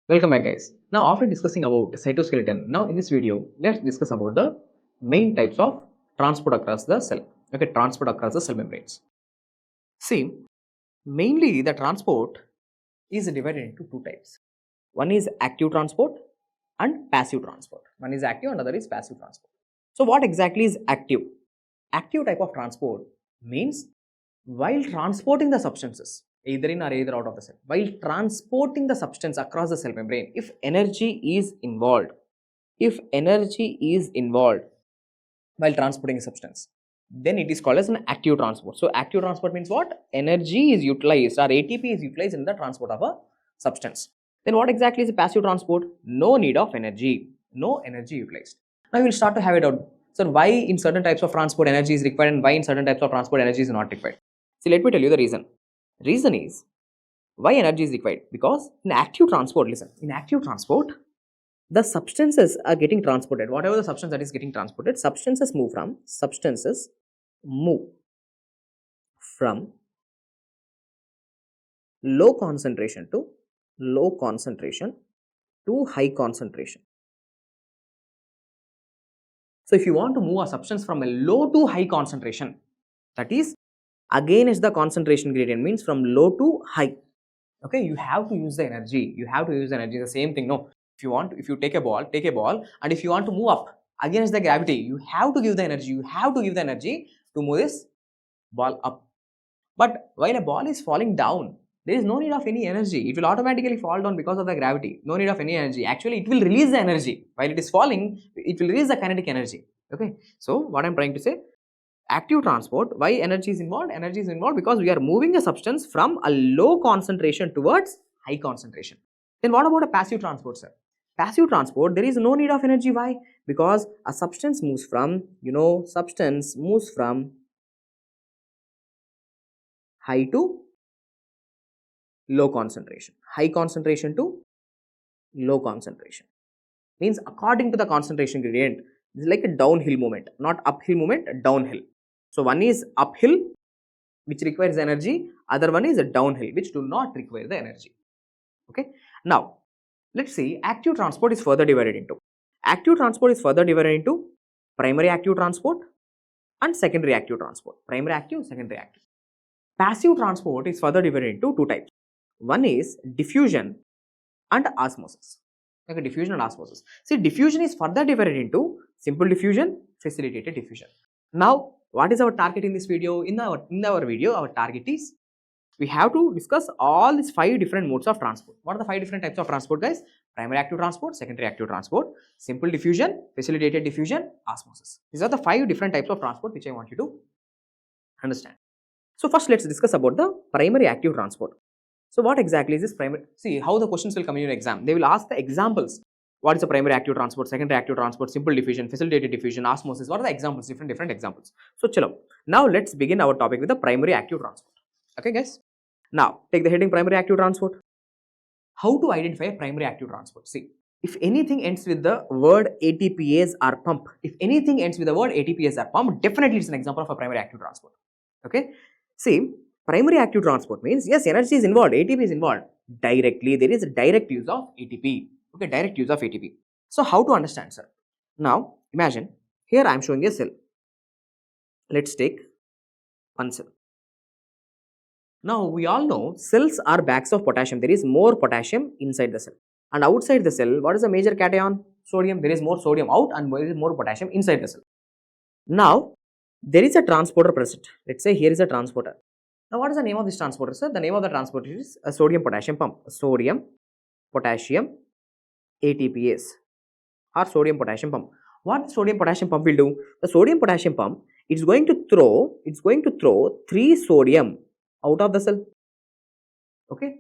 Welcome back guys. Now after discussing about cytoskeleton, now in this video, let's discuss about the main types of transport across the cell. Okay, transport across the cell membranes. See, mainly the transport is divided into two types. One is active transport and passive transport. One is active and other is passive transport. So what exactly is active? Active type of transport means while transporting the substances either in or either out of the cell, while transporting the substance across the cell membrane, if energy is involved while transporting a substance, then it is called as an active transport. So active transport means what? Energy is utilized or ATP is utilized in the transport of a substance. Then what exactly is a passive transport? No need of energy, no energy utilized. Now we will start to have it out. So why in certain types of transport energy is required and why in certain types of transport energy is not required? See, let me tell you the reason. Reason is why energy is required, because in active transport, listen, in active transport, the substances are getting transported. Whatever the substance that is getting transported, substances move from low concentration to high concentration. So if you want to move a substance from a low to high concentration, that is against the concentration gradient, means from low to high. Okay, you have to use the energy. The same thing. No, if you take a ball, and if you want to move up against the gravity, you have to give the energy. To move this ball up. But while a ball is falling down, there is no need of any energy. It will automatically fall down because of the gravity. No need of any energy. Actually, it will release the energy. While it is falling, it will release the kinetic energy. Okay, so what I am trying to say, active transport, why energy is involved? Energy is involved because we are moving a substance from a low concentration towards high concentration. Then what about a passive transport, sir? Passive transport, there is no need of energy. Why? Because a substance moves from, high to low concentration. High concentration to low concentration. Means according to the concentration gradient, this is like a downhill movement, not uphill movement, downhill. So one is uphill, which requires energy, other one is a downhill, which do not require the energy. Okay. Now let's see, active transport is further divided into primary active transport and secondary active transport. Primary active, secondary active. Passive transport is further divided into two types. One is diffusion and osmosis. Okay, diffusion and osmosis. See, diffusion is further divided into simple diffusion, facilitated diffusion. Now, what is our target in this video? In our video, our target is we have to discuss all these 5 different modes of transport. What are the 5 different types of transport, guys? Primary active transport, secondary active transport, simple diffusion, facilitated diffusion, osmosis. These are the 5 different types of transport which I want you to understand. So first let's discuss about the primary active transport. So what exactly is this primary? See how the questions will come in your exam. They will ask the examples. What is the primary active transport, secondary active transport, simple diffusion, facilitated diffusion, osmosis? What are the examples? Different examples. So chalo. Now let's begin our topic with the primary active transport. Okay guys. Now take the heading primary active transport. How to identify primary active transport? See, if anything ends with the word ATPase or pump, definitely it's an example of a primary active transport. Okay. See, primary active transport means yes, energy is involved, ATP is involved. Directly, there is a direct use of ATP. Okay, direct use of ATP. So how to understand, sir? Now imagine here I am showing a cell. Let's take one cell. Now we all know cells are bags of potassium. There is more potassium inside the cell, and outside the cell, what is the major cation? Sodium. There is more sodium out and there is more potassium inside the cell. Now there is a transporter present. Let's say here is a transporter. Now what is the name of this transporter, sir? The name of the transporter is a sodium potassium pump. Sodium potassium ATPase or sodium potassium pump. What the sodium potassium pump will do? The sodium potassium pump, it's going to throw 3 sodium out of the cell. Okay,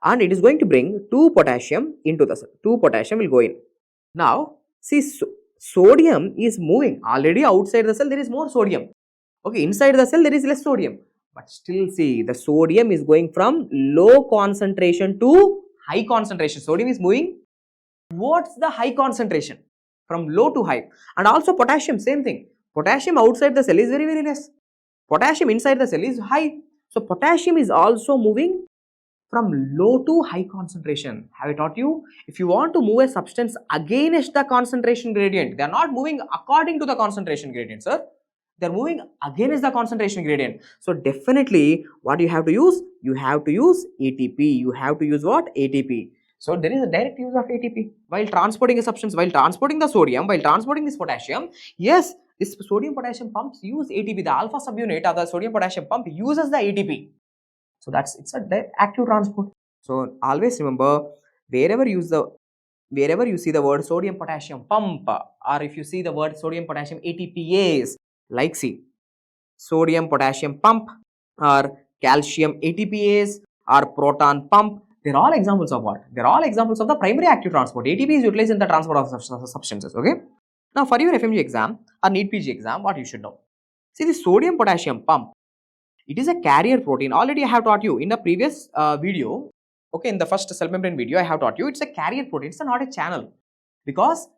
and it is going to bring 2 potassium into the cell. 2 potassium will go in. Now see, sodium is moving. Already outside the cell there is more sodium. Okay, inside the cell there is less sodium. But still see, the sodium is going from low concentration to high concentration. Sodium is moving towards the high concentration, from low to high. And also potassium, same thing. Potassium outside the cell is very less. Potassium inside the cell is high. So potassium is also moving from low to high concentration. Have I taught you? If you want to move a substance against the concentration gradient, they are not moving according to the concentration gradient, sir. They are moving against the concentration gradient. So definitely, what you have to use? You have to use ATP. You have to use what? ATP. So there is a direct use of ATP while transporting a substance, while transporting the sodium, while transporting this potassium. Yes, this sodium potassium pumps use ATP. The alpha subunit of the sodium potassium pump uses the ATP. So it's a active transport. So always remember, wherever you see the word sodium potassium pump, or if you see the word sodium potassium ATPase, like see sodium potassium pump or calcium ATPase or proton pump, they're all examples of what? They're all examples of the primary active transport. ATP is utilized in the transport of substances. Okay. Now for your FMGE exam or NEET PG exam, what you should know? See, the sodium potassium pump, it is a carrier protein. Already I have taught you in the previous video. Okay, in the first cell membrane video, I have taught you it's a carrier protein. It's not a channel, because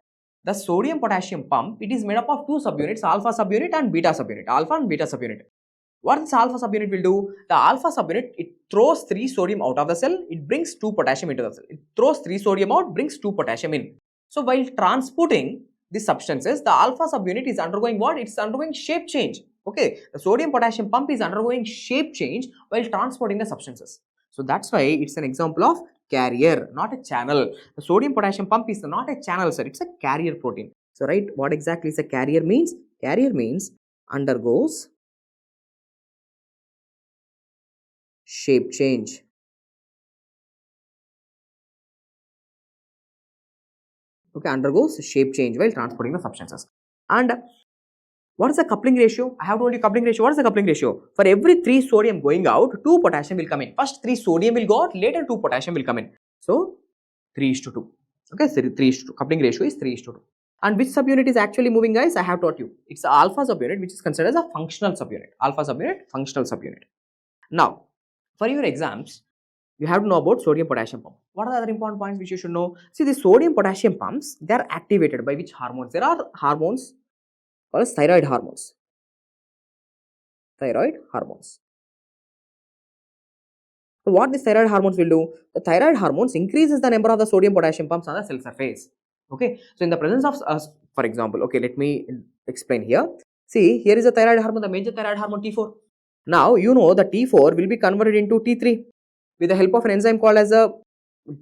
the sodium potassium pump, it is made up of two subunits, alpha subunit and beta subunit. Alpha and beta subunit. What this alpha subunit will do? The alpha subunit, it throws 3 sodium out of the cell, it brings 2 potassium into the cell. It throws 3 sodium out, brings 2 potassium in. So while transporting these substances, the alpha subunit is undergoing what? It's undergoing shape change. Okay, the sodium potassium pump is undergoing shape change while transporting the substances. So that's why it's an example of carrier, not a channel. The sodium potassium pump is not a channel, sir. It's a carrier protein. So right, what exactly is a carrier means? Carrier means undergoes shape change. Okay, undergoes shape change while transporting the substances. And what is the coupling ratio? I have told you coupling ratio. What is the coupling ratio? For every 3 sodium going out, 2 potassium will come in. First 3 sodium will go out, later 2 potassium will come in. So 3:2. Okay, so 3:2. Coupling ratio is 3:2. And which subunit is actually moving, guys? I have taught you. It's the alpha subunit, which is considered as a functional subunit. Alpha subunit, functional subunit. Now, for your exams, you have to know about sodium potassium pump. What are the other important points which you should know? See, the sodium potassium pumps, they are activated by which hormones? There are hormones called as thyroid hormones. Thyroid hormones. So what these thyroid hormones will do? The thyroid hormones increases the number of the sodium potassium pumps on the cell surface. Okay, so in the presence of for example, okay, let me explain here. See, here is a thyroid hormone, the major thyroid hormone T4. Now you know the T4 will be converted into T3 with the help of an enzyme called as a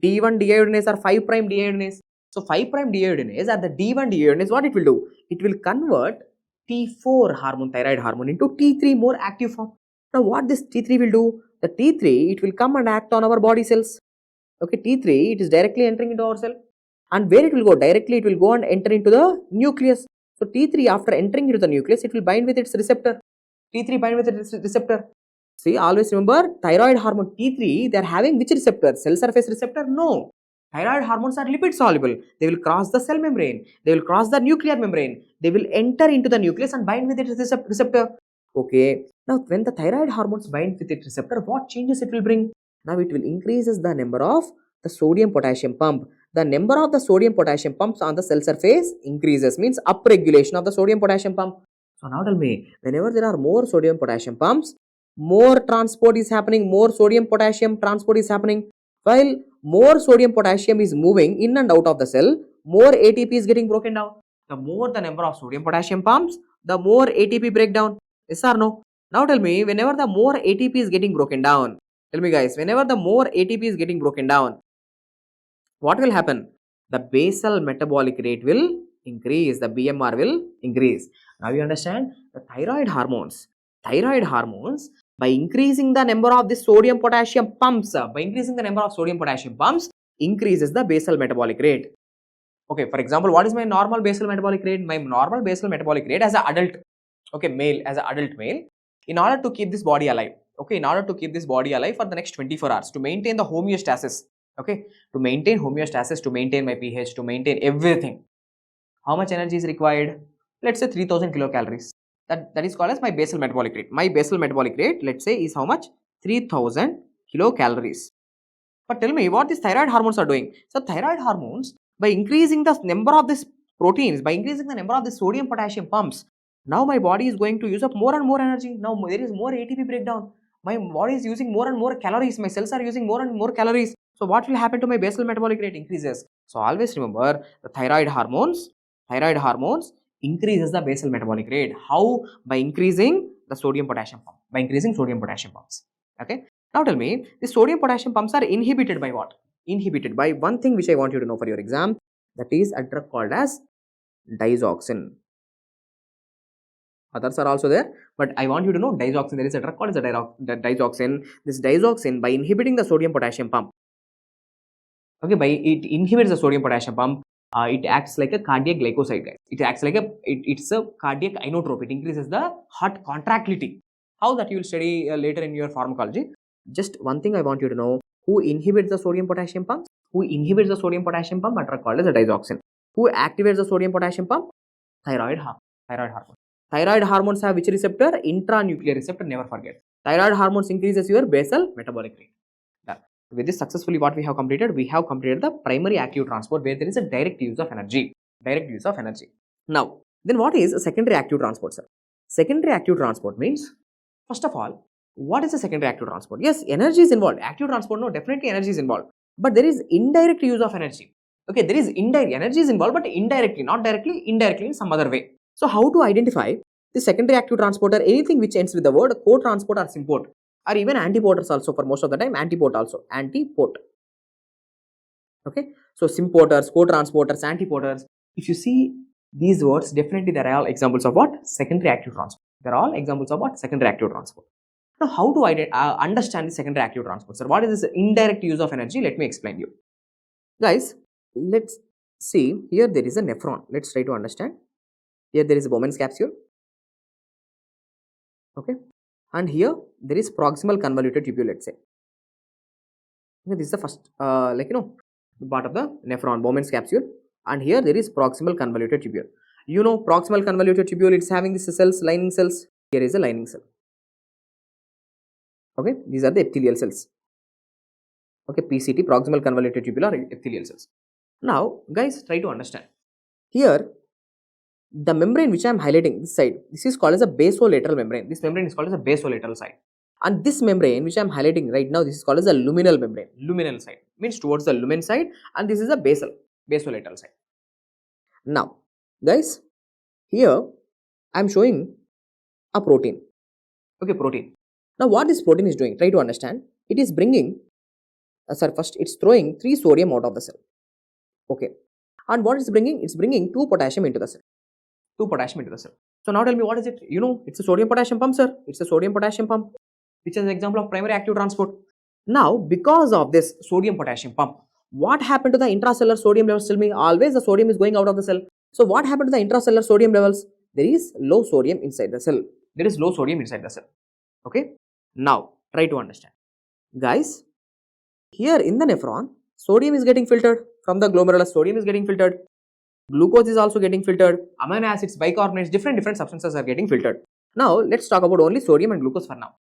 D1 deiodinase or 5' deiodinase. So 5' deiodinase or the D1 deiodinase, what it will do? It will convert T4 hormone, thyroid hormone, into T3 more active form. Now what this T3 will do? The T3, it will come and act on our body cells. Okay, T3, it is directly entering into our cell. And where it will go? Directly it will go and enter into the nucleus. So T3, after entering into the nucleus, it will bind with its receptor. T3 bind with its receptor. See, always remember, thyroid hormone T3, they are having which receptor? Cell surface receptor? No. Thyroid hormones are lipid soluble. They will cross the cell membrane. They will cross the nuclear membrane. They will enter into the nucleus and bind with its receptor. Okay. Now, when the thyroid hormones bind with its receptor, what changes it will bring? Now, it will increases the number of the sodium potassium pump. The number of the sodium potassium pumps on the cell surface increases, means upregulation of the sodium potassium pump. So now tell me, whenever there are more sodium potassium pumps, more transport is happening, more sodium potassium transport is happening. While more sodium potassium is moving in and out of the cell, more ATP is getting broken down. The more the number of sodium potassium pumps, the more ATP breakdown. Yes or no? Now tell me, whenever the more ATP is getting broken down, tell me guys, whenever the more ATP is getting broken down, what will happen? The basal metabolic rate will increase, the BMR will increase. Now you understand? The thyroid hormones, by increasing the number of the sodium potassium pumps, increases the basal metabolic rate. Okay, for example, what is my normal basal metabolic rate? My normal basal metabolic rate as an adult, okay, male, as an adult male, in order to keep this body alive, okay, in order to keep this body alive for the next 24 hours, to maintain the homeostasis, okay, to maintain homeostasis, to maintain my pH, to maintain everything, how much energy is required? Let's say 3000 kilocalories. That is called as my basal metabolic rate. My basal metabolic rate, let's say, is how much? 3000 kilocalories. But tell me, what these thyroid hormones are doing? So thyroid hormones, by increasing the number of these proteins, by increasing the number of the sodium potassium pumps, now my body is going to use up more and more energy. Now there is more ATP breakdown. My body is using more and more calories, my cells are using more and more calories. So what will happen to my basal metabolic rate? Increases. So always remember, the thyroid hormones increases the basal metabolic rate. How? By increasing the sodium potassium pump, by increasing sodium potassium pumps. Okay. Now tell me, the sodium potassium pumps are inhibited by what? Inhibited by one thing which I want you to know for your exam, that is a drug called as digoxin. Others are also there, but I want you to know digoxin. There is a drug called as a digoxin. This digoxin, by inhibiting the sodium potassium pump, okay, by it inhibits the sodium potassium pump, it acts like a cardiac glycoside, guys. It acts like it's a cardiac inotrope. It increases the heart contractility. How? That you will study later in your pharmacology. Just one thing I want you to know: who inhibits the sodium potassium pump? Who inhibits the sodium potassium pump? A drug called as a digoxin. Who activates the sodium potassium pump? Thyroid hormone. Thyroid hormones have which receptor? Intranuclear receptor. Never forget. Thyroid hormones increases your basal metabolic rate. Done. With this successfully, what we have completed? We have completed the primary active transport, where there is a direct use of energy. Direct use of energy. Now, then what is a secondary active transport, sir? Secondary active transport means, first of all, what is a secondary active transport? Yes, energy is involved. Active transport, no, definitely energy is involved. But there is indirect use of energy. Okay, there is indirect, energy is involved, but indirectly, not directly, indirectly in some other way. So how to identify the secondary active transporter? Anything which ends with the word co-transport or symport, or even antipoters also, for most of the time antiport also, antiport. Okay, so sympoters, co-transporters, antipoters. If you see these words, definitely they are all examples of what? Secondary active transport. They are all examples of what? Secondary active transport. Now, how to understand the secondary active transport, sir? What is this indirect use of energy? Let me explain you. Guys, let's see. Here there is a nephron. Let's try to understand. Here there is a Bowman's capsule. Okay. And here there is proximal convoluted tubule, let's say. This is the first, part of the nephron, Bowman's capsule. And here there is proximal convoluted tubule. You know, proximal convoluted tubule, it's having these cells, lining cells. Here is a lining cell. Okay, these are the epithelial cells. Okay, PCT, proximal convoluted tubular epithelial cells. Now, guys, try to understand. Here, the membrane which I am highlighting this side, this is called as a basolateral membrane. This membrane is called as a basolateral side. And this membrane which I am highlighting right now, this is called as a luminal membrane. Luminal side means towards the lumen side, and this is a basolateral side. Now, guys, here I am showing a protein. Okay, protein. Now, what this protein is doing? Try to understand. It is bringing, first it's throwing 3 sodium out of the cell. Okay, and what it's bringing? It's bringing 2 potassium into the cell. 2 potassium into the cell. So now tell me, what is it? You know, it's a sodium potassium pump, sir. It's a sodium potassium pump, which is an example of primary active transport. Now, because of this sodium potassium pump, what happened to the intracellular sodium levels? Tell me. Always the sodium is going out of the cell. So what happened to the intracellular sodium levels? There is low sodium inside the cell. There is low sodium inside the cell. Okay. Now, try to understand. Guys, here in the nephron, sodium is getting filtered from the glomerulus. Sodium is getting filtered. Glucose is also getting filtered. Amino acids, bicarbonates, different substances are getting filtered. Now, let's talk about only sodium and glucose for now.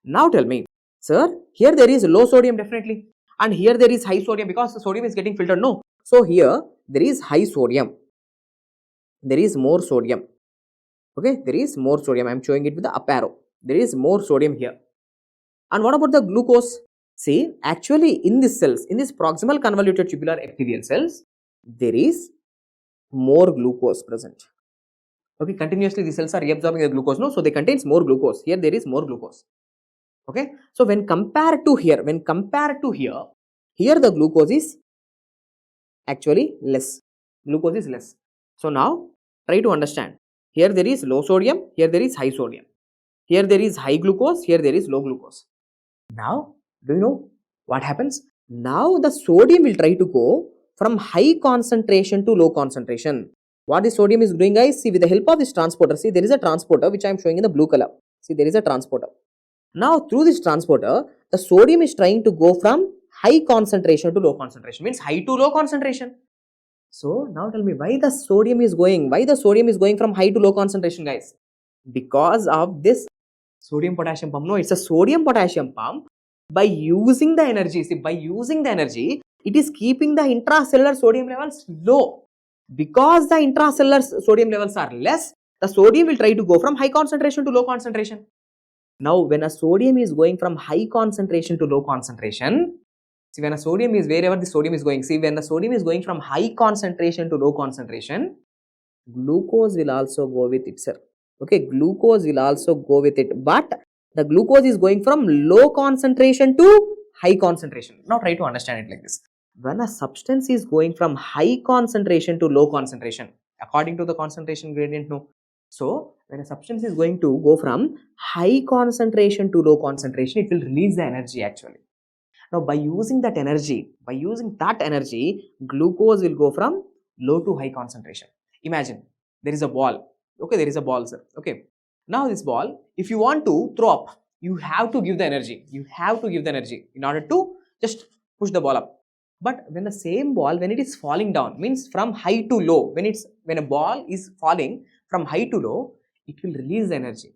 Now, tell me, sir, here there is low sodium definitely, and here there is high sodium because the sodium is getting filtered. No. So, here there is high sodium. There is more sodium. Okay, there is more sodium. I am showing it with the up arrow. There is more sodium here. And what about the glucose? See, actually in these cells, in this proximal convoluted tubular epithelial cells, there is more glucose present. Okay, continuously the cells are reabsorbing the glucose, no? So they contains more glucose. Here there is more glucose. Okay, so when compared to here, here the glucose is actually less. Glucose is less. So now try to understand. Here there is low sodium, here there is high sodium. Here there is high glucose, here there is low glucose. Now, do you know what happens? Now the sodium will try to go from high concentration to low concentration. What the sodium is doing, guys? See, with the help of this transporter, see, there is a transporter which I am showing in the blue color. See, there is a transporter. Now, through this transporter, the sodium is trying to go from high concentration to low concentration, means high to low concentration. So, now tell me, why the sodium is going from high to low concentration, guys? Because of this sodium potassium pump. No, it's a sodium potassium pump. By using the energy, it is keeping the intracellular sodium levels low. Because the intracellular sodium levels are less, the sodium will try to go from high concentration to low concentration. Now, when a sodium is going from high concentration to low concentration, see, when a sodium is wherever the sodium is going, see, when the sodium is going from high concentration to low concentration, glucose will also go with it, sir. Okay, glucose will also go with it, but the glucose is going from low concentration to high concentration. Now try to understand it like this. When a substance is going from high concentration to low concentration, according to the concentration gradient, no. So when a substance is going to go from high concentration to low concentration, it will release the energy actually. Now by using that energy, glucose will go from low to high concentration. Imagine there is a ball. Okay, there is a ball, sir. Okay. Now this ball, if you want to throw up, you have to give the energy. You have to give the energy in order to just push the ball up. But when the same ball, when it is falling down, means from high to low, when a ball is falling from high to low, it will release the energy.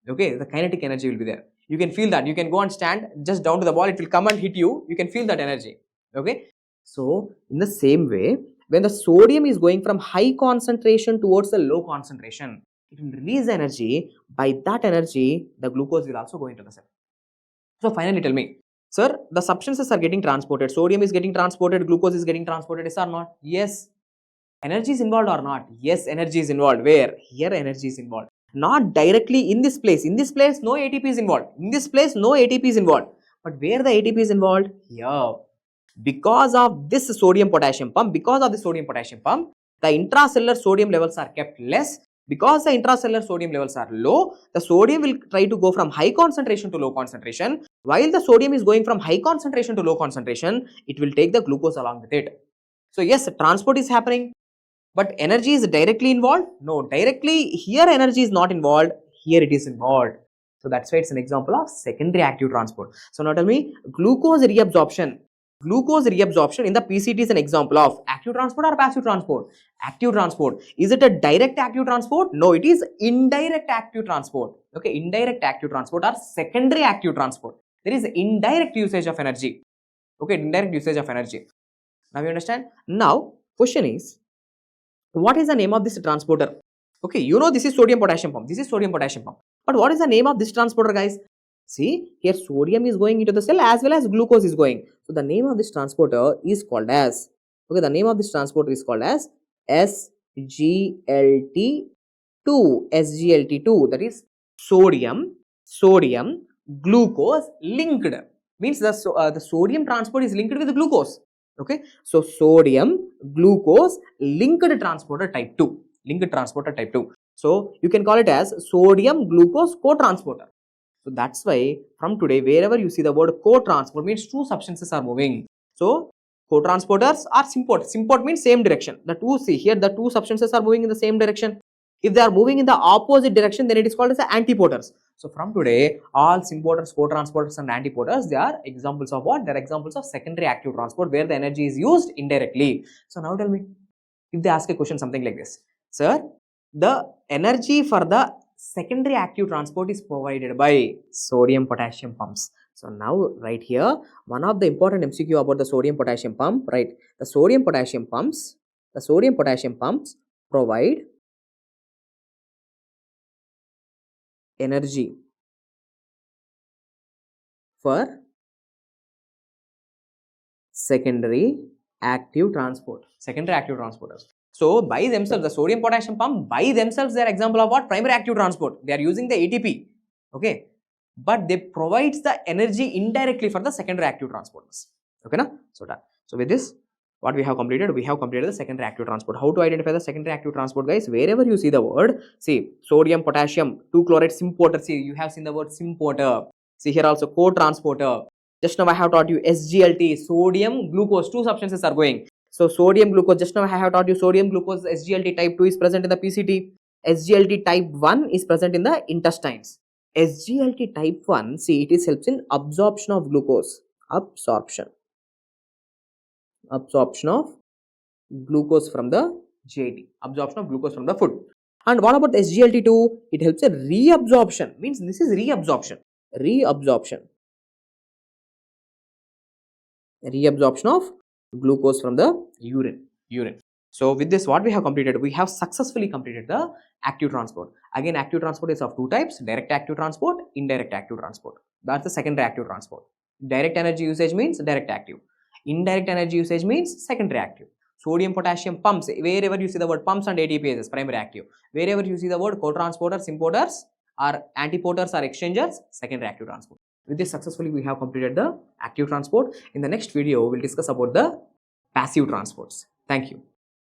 Okay, the kinetic energy will be there. You can feel that. You can go and stand just down to the ball, it will come and hit you. You can feel that energy. Okay. So in the same way, when the sodium is going from high concentration towards the low concentration, it will release energy. By that energy, the glucose will also go into the cell. So finally tell me, sir, the substances are getting transported. Sodium is getting transported, glucose is getting transported, yes or not? Yes. Energy is involved or not? Yes, energy is involved. Where? Here energy is involved. Not directly in this place. In this place, no ATP is involved. In this place, no ATP is involved. But where the ATP is involved? Here. Because of this sodium potassium pump, the intracellular sodium levels are kept less. Because the intracellular sodium levels are low, the sodium will try to go from high concentration to low concentration. While the sodium is going from high concentration to low concentration, it will take the glucose along with it. So yes, transport is happening. But energy is directly involved? No, directly here energy is not involved, here it is involved. So that's why it's an example of secondary active transport. So now tell me, glucose reabsorption in the PCT is an example of active transport or passive transport? Active transport. Is it a direct active transport? No, it is indirect active transport. Okay, indirect active transport or secondary active transport. There is indirect usage of energy. Okay, indirect usage of energy. Now you understand? Now, question is, what is the name of this transporter? Okay, you know this is sodium potassium pump. This is sodium potassium pump. But what is the name of this transporter, guys? See, here sodium is going into the cell as well as glucose is going. So the name of this transporter is called as, okay, the name of this transporter is called as SGLT2, that is sodium glucose linked. Means the sodium transport is linked with glucose. Okay, so sodium glucose linked transporter type 2. So you can call it as sodium glucose co-transporter. So that's why from today, wherever you see the word co-transport, means two substances are moving. So co-transporters are symport. Symport means same direction. The two substances are moving in the same direction. If they are moving in the opposite direction, then it is called as the antiporters. So from today, all symporters, co-transporters and antiporters, they are examples of what? They are examples of secondary active transport where the energy is used indirectly. So now tell me, if they ask a question something like this, sir, the energy for the secondary active transport is provided by sodium potassium pumps. So now right here, one of the important MCQ about the sodium potassium pump, right? The sodium potassium pumps provide energy for secondary active transporters. So by themselves, the sodium potassium pump by themselves, they are example of what? Primary active transport. They are using the ATP. Okay, but they provides the energy indirectly for the secondary active transporters. Okay, na? So done. So with this, what we have completed? We have completed the secondary active transport. How to identify the secondary active transport, guys? Wherever you see the word, see sodium potassium 2-chloride symporter. See, you have seen the word symporter. See here also co-transporter. Just now I have taught you SGLT, sodium glucose, two substances are going. So sodium glucose, just now I have taught you sodium glucose, SGLT type 2 is present in the PCT. SGLT type 1 is present in the intestines. SGLT type 1, see, it is helps in absorption of glucose. Absorption of glucose from the GIT. Absorption of glucose from the food. And what about the SGLT2? It helps in reabsorption. Means this is reabsorption. Reabsorption of glucose from the urine. So with this, what we have completed, we have successfully completed the active transport. Again, active transport is of two types: direct active transport, indirect active transport. That's the secondary active transport. Direct energy usage means direct active. Indirect energy usage means secondary active. Sodium potassium pumps, wherever you see the word pumps and ATPase, primary active. Wherever you see the word co-transporters, importers, or antiporters or exchangers, secondary active transport. With this, successfully we have completed the active transport. In the next video, we will discuss about the passive transports. Thank you.